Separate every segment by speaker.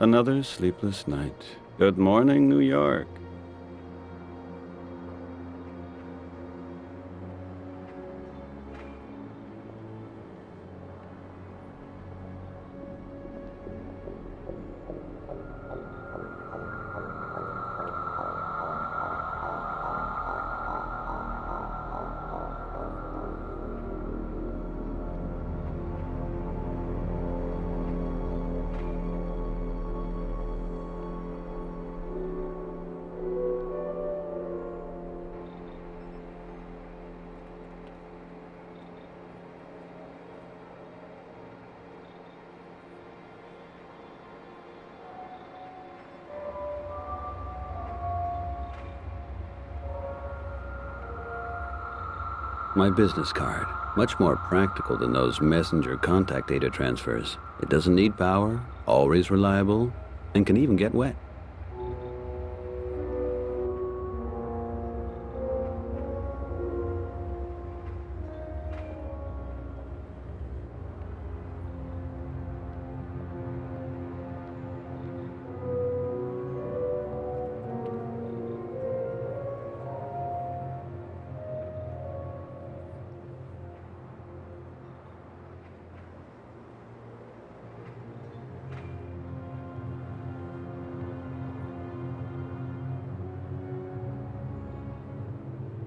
Speaker 1: Another sleepless night. Good morning, New York. My business card. Much more practical than those messenger contact data transfers. It doesn't need power, always reliable, and can even get wet.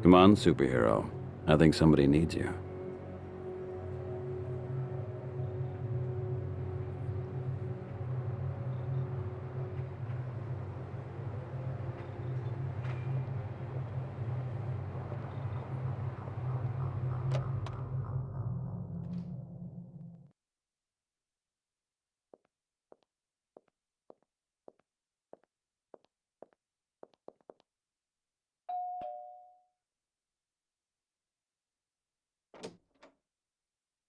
Speaker 1: Come on, superhero. I think somebody needs you.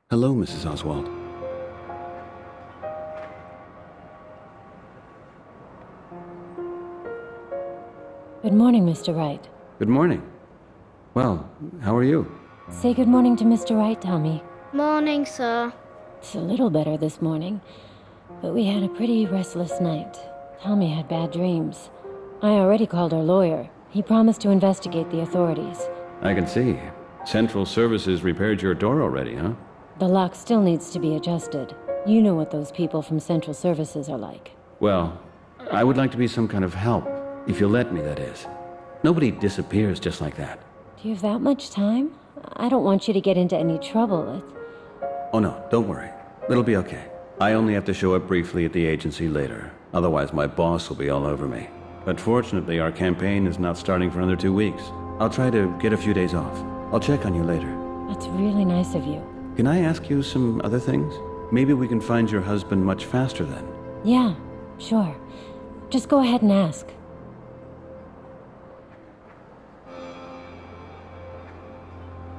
Speaker 1: Hello, Mrs. Oswald.
Speaker 2: Good morning, Mr. Wright.
Speaker 1: Good morning. Well, how are you?
Speaker 2: Say good morning to Mr. Wright, Tommy.
Speaker 3: Morning, sir.
Speaker 2: It's a little better this morning, but we had a pretty restless night. Tommy had bad dreams. I already called our lawyer. He promised to investigate the authorities.
Speaker 1: I can see. Central Services repaired your door already, huh?
Speaker 2: The lock still needs to be adjusted. You know what those people from Central Services are like.
Speaker 1: Well, I would like to be some kind of help. If you'll let me, that is. Nobody disappears just like that.
Speaker 2: Do you have that much time? I don't want you to get into any trouble.
Speaker 1: Oh no, don't worry. It'll be okay. I only have to show up briefly at the agency later. Otherwise my boss will be all over me. But fortunately our campaign is not starting for another 2 weeks. I'll try to get a few days off. I'll check on you later.
Speaker 2: That's really nice of you.
Speaker 1: Can I ask you some other things? Maybe we can find your husband much faster then.
Speaker 2: Yeah, sure. Just go ahead and ask.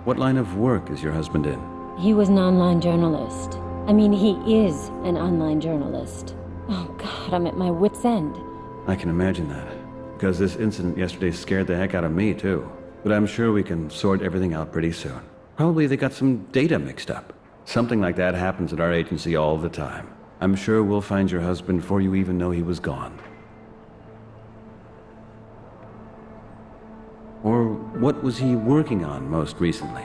Speaker 1: What line of work is your husband in?
Speaker 2: He was an online journalist. I mean, he is an online journalist. Oh God, I'm at my wit's end.
Speaker 1: I can imagine that. Because this incident yesterday scared the heck out of me too. But I'm sure we can sort everything out pretty soon. Probably they got some data mixed up. Something like that happens at our agency all the time. I'm sure we'll find your husband before you even know he was gone. Or what was he working on most recently?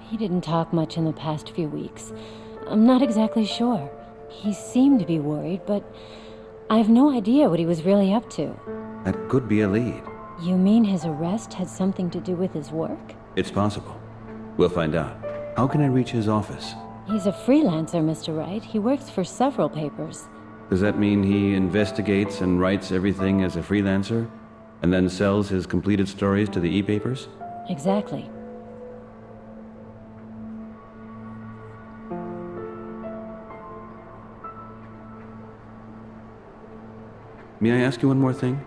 Speaker 2: He didn't talk much in the past few weeks. I'm not exactly sure. He seemed to be worried, but I have no idea what he was really up to.
Speaker 1: That could be a lead.
Speaker 2: You mean his arrest had something to do with his work?
Speaker 1: It's possible. We'll find out. How can I reach his office?
Speaker 2: He's a freelancer, Mr. Wright. He works for several papers.
Speaker 1: Does that mean he investigates and writes everything as a freelancer? And then sells his completed stories to the e-papers?
Speaker 2: Exactly.
Speaker 1: May I ask you one more thing?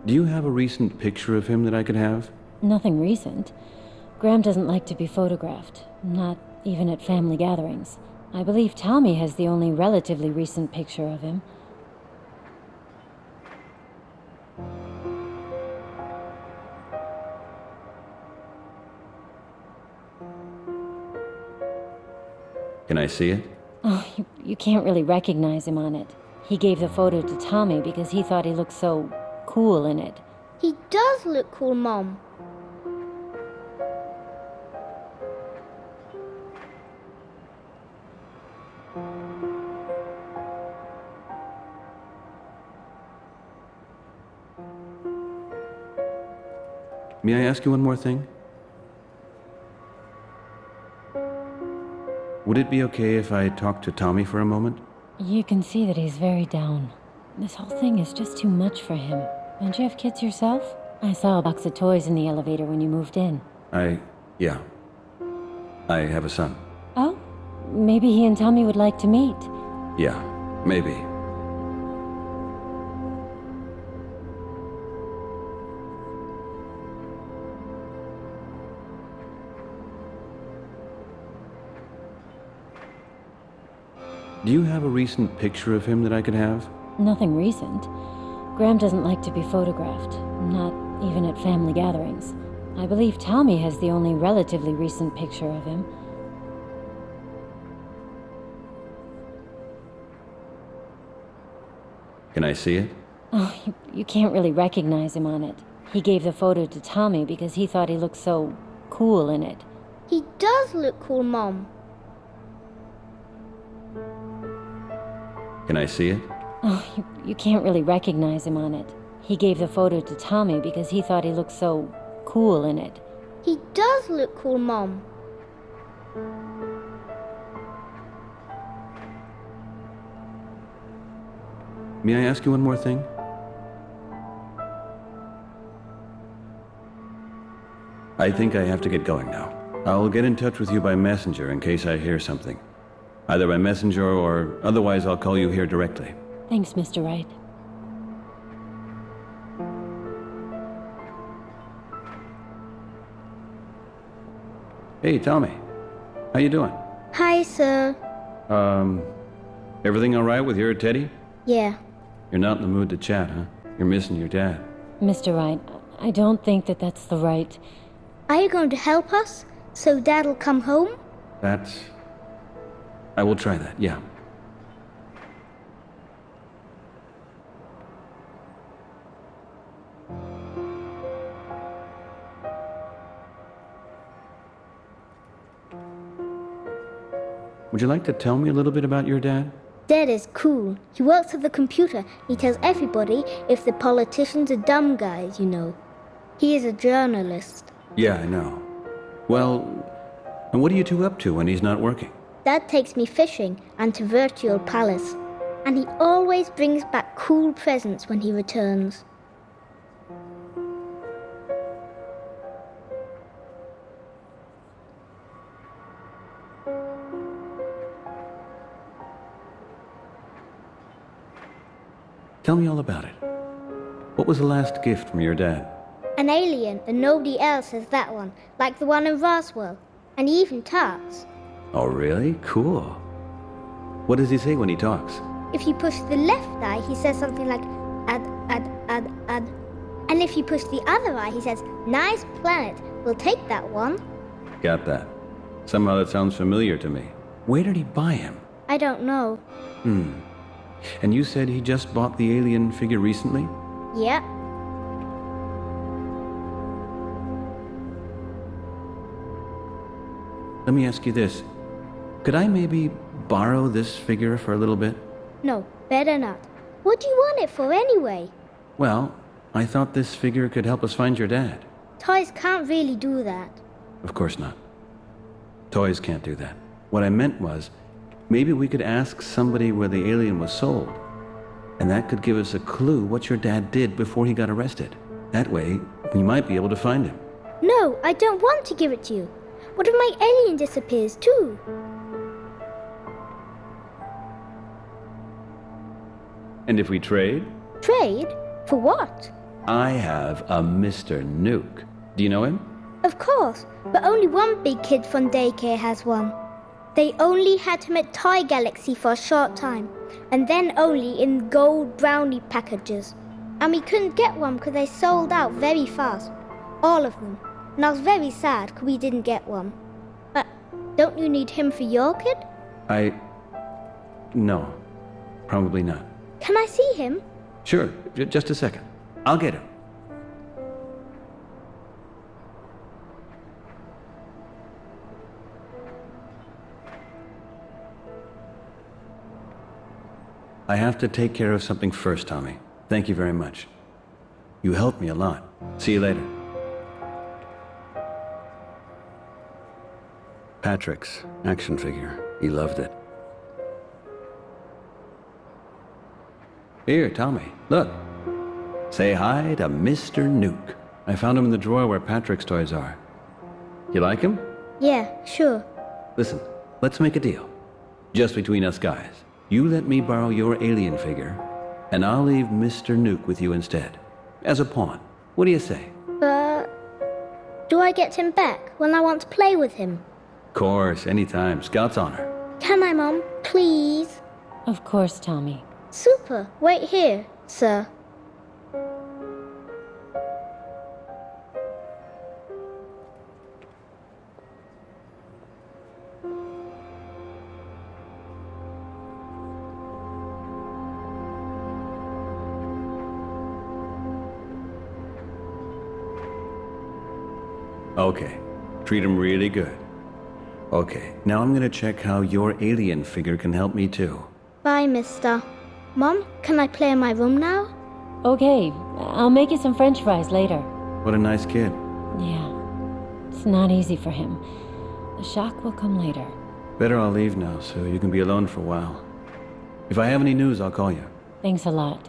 Speaker 1: Do you have a recent picture of him that I could have?
Speaker 2: Nothing recent. Graham doesn't like to be photographed, not even at family gatherings. I believe Tommy has the only relatively recent picture of him.
Speaker 1: Can I see it?
Speaker 2: Oh, you can't really recognize him on it. He gave the photo to Tommy because he thought he looked so cool in it.
Speaker 3: He does look cool, Mom.
Speaker 1: May I ask you one more thing? Would it be okay if I talked to Tommy for a moment?
Speaker 2: You can see that he's very down. This whole thing is just too much for him. Don't you have kids yourself? I saw a box of toys in the elevator when you moved in.
Speaker 1: Yeah. I have a son.
Speaker 2: Oh? Maybe he and Tommy would like to meet.
Speaker 1: Yeah, maybe. Do you have a recent picture of him that I could have?
Speaker 2: Nothing recent. Graham doesn't like to be photographed, not even at family gatherings. I believe Tommy has the only relatively recent picture of him.
Speaker 1: Can I see it?
Speaker 2: Oh, you can't really recognize him on it. He gave the photo to Tommy because he thought he looked so cool in it.
Speaker 3: He does look cool, Mom.
Speaker 1: Can I see it?
Speaker 2: Oh, you can't really recognize him on it. He gave the photo to Tommy because he thought he looked so cool in it.
Speaker 3: He does look cool, Mom.
Speaker 1: May I ask you one more thing? I think I have to get going now. I'll get in touch with you by messenger in case I hear something. Either by messenger or otherwise I'll call you here directly.
Speaker 2: Thanks, Mr. Wright.
Speaker 1: Hey, Tommy. How you doing?
Speaker 3: Hi, sir.
Speaker 1: Everything all right with your Teddy?
Speaker 3: Yeah.
Speaker 1: You're not in the mood to chat, huh? You're missing your dad.
Speaker 2: Mr. Wright, I don't think that that's the right...
Speaker 3: Are you going to help us so Dad'll come home?
Speaker 1: I will try that, yeah. Would you like to tell me a little bit about your dad?
Speaker 3: Dad is cool. He works at the computer. He tells everybody if the politicians are dumb guys, you know. He is a journalist.
Speaker 1: Yeah, I know. Well, and what are you two up to when he's not working?
Speaker 3: Dad takes me fishing and to Virtual Palace. And he always brings back cool presents when he returns.
Speaker 1: Tell me all about it. What was the last gift from your dad?
Speaker 3: An alien, and nobody else has that one, like the one in Roswell. And he even talks.
Speaker 1: Oh, really? Cool. What does he say when he talks?
Speaker 3: If you push the left eye, he says something like, ad. And if you push the other eye, he says, nice planet, we'll take that one.
Speaker 1: Got that. Somehow that sounds familiar to me. Where did he buy him?
Speaker 3: I don't know.
Speaker 1: And you said he just bought the alien figure recently?
Speaker 3: Yeah.
Speaker 1: Let me ask you this. Could I maybe borrow this figure for a little bit?
Speaker 3: No, better not. What do you want it for anyway?
Speaker 1: Well, I thought this figure could help us find your dad.
Speaker 3: Toys can't really do that.
Speaker 1: Of course not. Toys can't do that. What I meant was, maybe we could ask somebody where the alien was sold. And that could give us a clue what your dad did before he got arrested. That way, we might be able to find him.
Speaker 3: No, I don't want to give it to you. What if my alien disappears too?
Speaker 1: And if we trade?
Speaker 3: Trade? For what?
Speaker 1: I have a Mr. Nuke. Do you know him?
Speaker 3: Of course, but only one big kid from daycare has one. They only had him at Toy Galaxy for a short time, and then only in gold brownie packages. And we couldn't get one because they sold out very fast. All of them. And I was very sad because we didn't get one. But don't you need him for your kid?
Speaker 1: No, probably not.
Speaker 3: Can I see him?
Speaker 1: Sure, just a second. I'll get him. I have to take care of something first, Tommy. Thank you very much. You helped me a lot. See you later. Patrick's action figure. He loved it. Here, Tommy, look. Say hi to Mr. Nuke. I found him in the drawer where Patrick's toys are. You like him?
Speaker 3: Yeah, sure.
Speaker 1: Listen, let's make a deal. Just between us guys. You let me borrow your alien figure, and I'll leave Mr. Nuke with you instead. As a pawn. What do you say?
Speaker 3: But do I get him back when I want to play with him?
Speaker 1: Course, anytime. Scout's honor.
Speaker 3: Can I, Mom? Please?
Speaker 2: Of course, Tommy.
Speaker 3: Super. Wait here, sir.
Speaker 1: Okay. Treat him really good. Okay, now I'm gonna check how your alien figure can help me too.
Speaker 3: Bye, mister. Mom, can I play in my room now?
Speaker 2: Okay, I'll make you some french fries later.
Speaker 1: What a nice kid.
Speaker 2: Yeah, it's not easy for him. The shock will come later.
Speaker 1: Better I'll leave now so you can be alone for a while. If I have any news, I'll call you.
Speaker 2: Thanks a lot.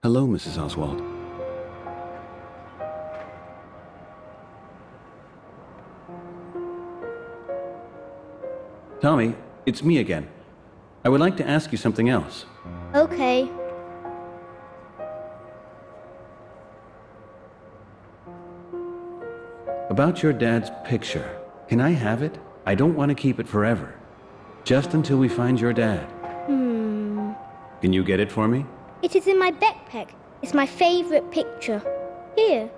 Speaker 1: Hello, Mrs. Oswald. Tommy, it's me again. I would like to ask you something else.
Speaker 3: Okay.
Speaker 1: About your dad's picture. Can I have it? I don't want to keep it forever. Just until we find your dad. Can you get it for me?
Speaker 3: It is in my backpack. It's my favorite picture. Here.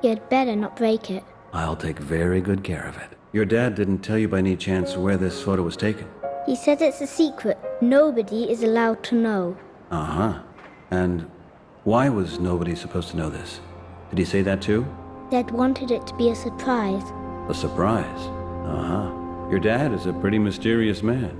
Speaker 3: You'd better not break it.
Speaker 1: I'll take very good care of it. Your dad didn't tell you by any chance where this photo was taken?
Speaker 3: He said it's a secret. Nobody is allowed to know.
Speaker 1: Uh-huh. And why was nobody supposed to know this? Did he say that too?
Speaker 3: Dad wanted it to be a surprise.
Speaker 1: A surprise? Uh-huh. Your dad is a pretty mysterious man.